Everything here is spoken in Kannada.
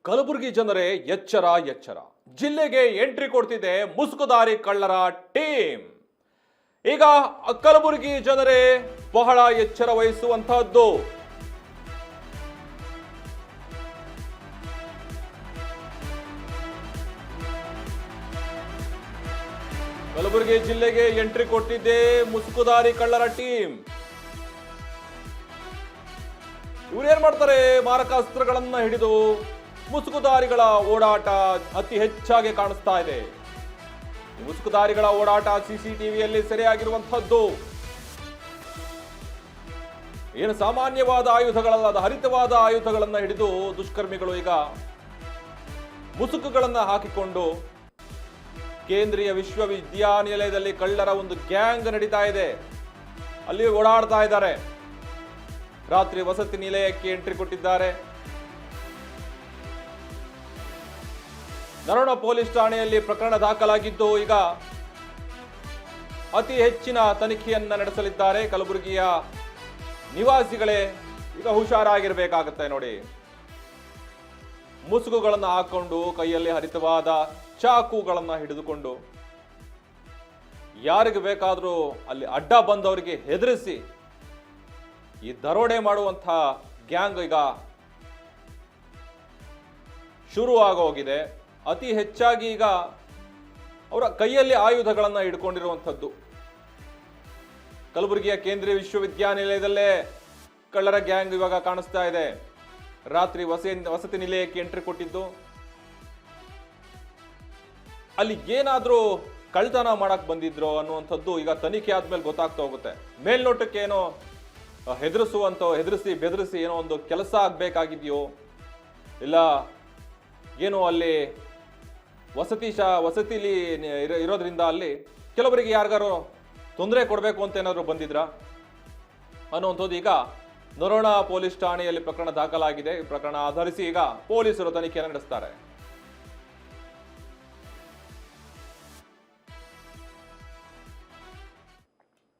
ಕಲಬುರಗಿ ಜನರೇ ಎಚ್ಚರ ಎಚ್ಚರ. ಜಿಲ್ಲೆಗೆ ಎಂಟ್ರಿ ಕೊಡ್ತಿದೆ ಮುಸುಕುದಾರಿ ಕಳ್ಳರ ಟೀಮ್. ಈಗ ಕಲಬುರಗಿ ಜನರೇ ಬಹಳ ಎಚ್ಚರ ವಹಿಸುವಂತಹದ್ದು. ಕಲಬುರಗಿ ಜಿಲ್ಲೆಗೆ ಎಂಟ್ರಿ ಕೊಟ್ಟಿದೆ ಮುಸುಕುದಾರಿ ಕಳ್ಳರ ಟೀಮ್. ಇವರೇನ್ ಮಾಡ್ತಾರೆ? ಮಾರಕಾಸ್ತ್ರಗಳನ್ನ ಹಿಡಿದು ಮುಸುಕುದಾರಿಗಳ ಓಡಾಟ ಅತಿ ಹೆಚ್ಚಾಗಿ ಕಾಣಿಸ್ತಾ ಇದೆ. ಮುಸುಕುದಾರಿಗಳ ಓಡಾಟ ಸಿಸಿಟಿವಿಯಲ್ಲಿ ಸೆರೆಯಾಗಿರುವಂತಹದ್ದು. ಏನು ಸಾಮಾನ್ಯವಾದ ಆಯುಧಗಳಲ್ಲ, ಹರಿತವಾದ ಆಯುಧಗಳನ್ನ ಹಿಡಿದು ದುಷ್ಕರ್ಮಿಗಳು ಈಗ ಮುಸುಕುಗಳನ್ನ ಹಾಕಿಕೊಂಡು ಕೇಂದ್ರೀಯ ವಿಶ್ವವಿದ್ಯಾನಿಲಯದಲ್ಲಿ ಕಳ್ಳರ ಒಂದು ಗ್ಯಾಂಗ್ ನಡೀತಾ ಇದೆ. ಅಲ್ಲಿ ಓಡಾಡ್ತಾ ಇದ್ದಾರೆ. ರಾತ್ರಿ ವಸತಿ ನಿಲಯಕ್ಕೆ ಎಂಟ್ರಿ ಕೊಟ್ಟಿದ್ದಾರೆ. ನರೋಣ ಪೊಲೀಸ್ ಠಾಣೆಯಲ್ಲಿ ಪ್ರಕರಣ ದಾಖಲಾಗಿದ್ದು ಈಗ ಅತಿ ಹೆಚ್ಚಿನ ತನಿಖೆಯನ್ನ ನಡೆಸಲಿದ್ದಾರೆ. ಕಲಬುರಗಿಯ ನಿವಾಸಿಗಳೇ ಈಗ ಹುಷಾರಾಗಿರ್ಬೇಕಾಗತ್ತೆ ನೋಡಿ. ಮುಸುಗುಗಳನ್ನು ಹಾಕೊಂಡು ಕೈಯಲ್ಲಿ ಹರಿತವಾದ ಚಾಕುಗಳನ್ನ ಹಿಡಿದುಕೊಂಡು ಯಾರಿಗೆ ಬೇಕಾದರೂ ಅಲ್ಲಿ ಅಡ್ಡ ಬಂದವರಿಗೆ ಹೆದರಿಸಿ ಈ ದರೋಡೆ ಮಾಡುವಂಥ ಗ್ಯಾಂಗ್ ಈಗ ಶುರು ಆಗೋಗಿದೆ. ಅತಿ ಹೆಚ್ಚಾಗಿ ಈಗ ಅವರ ಕೈಯಲ್ಲಿ ಆಯುಧಗಳನ್ನು ಹಿಡ್ಕೊಂಡಿರುವಂಥದ್ದು. ಕಲಬುರಗಿಯ ಕೇಂದ್ರೀಯ ವಿಶ್ವವಿದ್ಯಾನಿಲಯದಲ್ಲೇ ಕಳ್ಳರ ಗ್ಯಾಂಗ್ ಇವಾಗ ಕಾಣಿಸ್ತಾ ಇದೆ. ರಾತ್ರಿ ವಸತಿ ನಿಲಯಕ್ಕೆ ಎಂಟ್ರಿ ಕೊಟ್ಟಿದ್ದು. ಅಲ್ಲಿ ಏನಾದ್ರೂ ಕಳ್ತನ ಮಾಡಕ್ ಬಂದಿದ್ರು ಅನ್ನುವಂಥದ್ದು ಈಗ ತನಿಖೆ ಆದ್ಮೇಲೆ ಗೊತ್ತಾಗ್ತಾ ಹೋಗುತ್ತೆ. ಮೇಲ್ನೋಟಕ್ಕೆ ಏನೋ ಹೆದರಿಸಿ ಬೆದರಿಸಿ ಏನೋ ಒಂದು ಕೆಲಸ ಆಗ್ಬೇಕಾಗಿದೆಯೋ, ಇಲ್ಲ ಏನೋ ಅಲ್ಲಿ ವಸತಿಲಿ ಇರೋದ್ರಿಂದ ಅಲ್ಲಿ ಕೆಲವರಿಗೆ ಯಾರಿಗಾರು ತೊಂದರೆ ಕೊಡಬೇಕು ಅಂತ ಏನಾದ್ರು ಬಂದಿದ್ರಾ ಅನ್ನುವಂಥದ್ದು ಈಗ ನರೋಣ ಪೊಲೀಸ್ ಠಾಣೆಯಲ್ಲಿ ಪ್ರಕರಣ ದಾಖಲಾಗಿದೆ. ಪ್ರಕರಣ ಆಧರಿಸಿ ಈಗ ಪೊಲೀಸರು ತನಿಖೆಯನ್ನು ನಡೆಸ್ತಾರೆ.